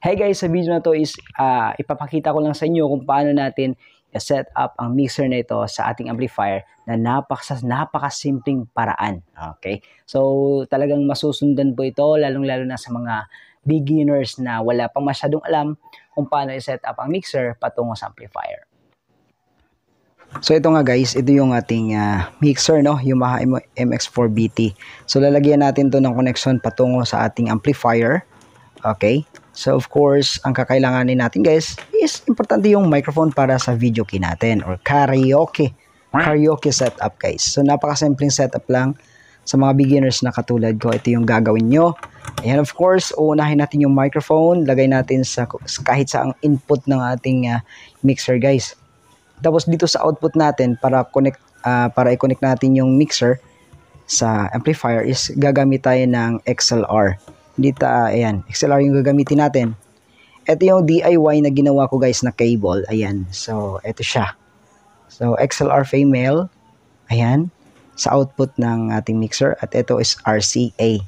Hey guys, sa video na to is ipapakita ko lang sa inyo kung paano natin i-set up ang mixer na ito sa ating amplifier na napakasimpleng paraan. Okay? So talagang masusundan po ito lalong-lalo na sa mga beginners na wala pang masyadong alam kung paano i-set up ang mixer patungo sa amplifier. So ito nga guys, ito yung ating mixer, no, Yamaha MX4BT. So lalagyan natin to ng connection patungo sa ating amplifier. Okay? So of course, ang kakailanganin natin guys is importante yung microphone para sa video key natin or karaoke setup guys. So napakasimpleng setup lang sa mga beginners na katulad ko. Ito yung gagawin nyo. Ayan, of course, uunahin natin yung microphone, lagay natin sa kahit sa ang input ng ating mixer guys. Tapos dito sa output natin para i-connect natin yung mixer sa amplifier is gagamit tayo ng XLR. Dito, ayan, XLR yung gagamitin natin. Ito yung DIY na ginawa ko guys na cable. Ayan, so ito siya. So XLR female, ayan, sa output ng ating mixer. At ito is RCA.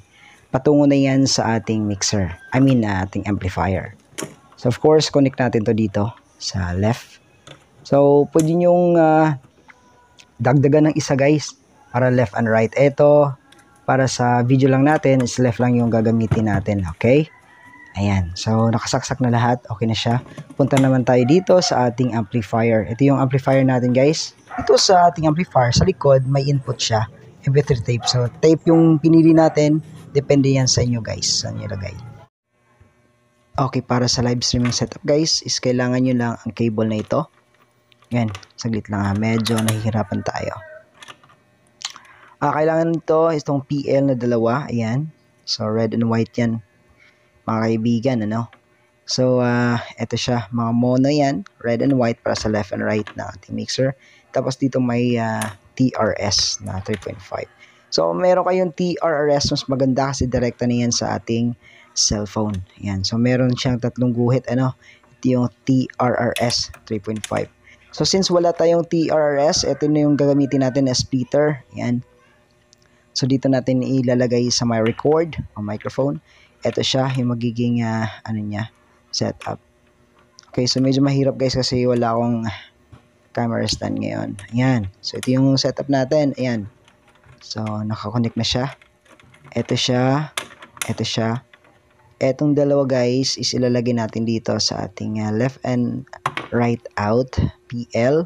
Patungo na yan sa ating mixer. Ating amplifier. So of course, connect natin to dito sa left. So pwede nyong dagdagan ng isa guys para left and right. Ito para sa video lang natin is left lang yung gagamitin natin. Okay? Ayan. So nakasaksak na lahat. Okay na siya. Punta naman tayo dito sa ating amplifier. Ito yung amplifier natin guys. Ito sa ating amplifier, sa likod may input siya. MP3 tape. So tape yung pinili natin. Depende yan sa inyo guys. Saan nyo lagay. Okay, para sa live streaming setup guys is kailangan nyo lang ang cable na ito. Yan, saglit lang ha. Medyo nahihirapan tayo. Kailangan nito itong PL na dalawa. Ayan. So, red and white yan. Mga kaibigan, ano? So, eto siya. Mga mono yan. Red and white para sa left and right na ating mixer. Tapos dito may TRS na 3.5. So, meron kayong TRS. Mas maganda kasi direkta na yan sa ating cellphone. Ayan. So, meron siyang tatlong guhit. Ano? Ito yung TRRS 3.5. So, since wala tayong TRRS, ito na yung gagamitin natin na splitter. Ayan. So, dito natin ilalagay sa my record o microphone. Ito siya, yung magiging, setup. Okay, so medyo mahirap guys kasi wala akong camera stand ngayon. Ayan. So, ito yung setup natin. Ayan. So, nakakonect na siya. Ito siya. Ito siya. Etong dalawa guys is ilalagay natin dito sa ating left and right out PL.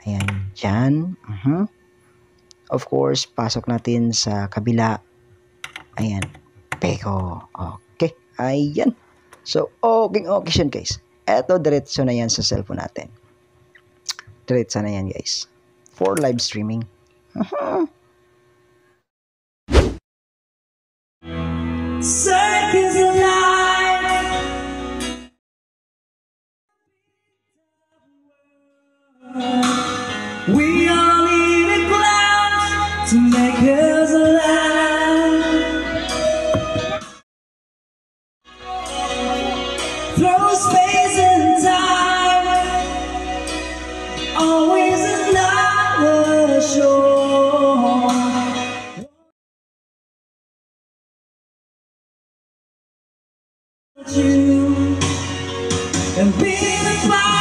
Ayan, dyan. Of course, pasok natin sa kabila. Ayan, peko. Okay, ayan. So, okay siya guys. Eto, diretso na yan sa cellphone natin. Diretso na yan guys. For live streaming. Circles of life. We all need a cloud to make us alive. Through space and time, always another shore. You and be the fire.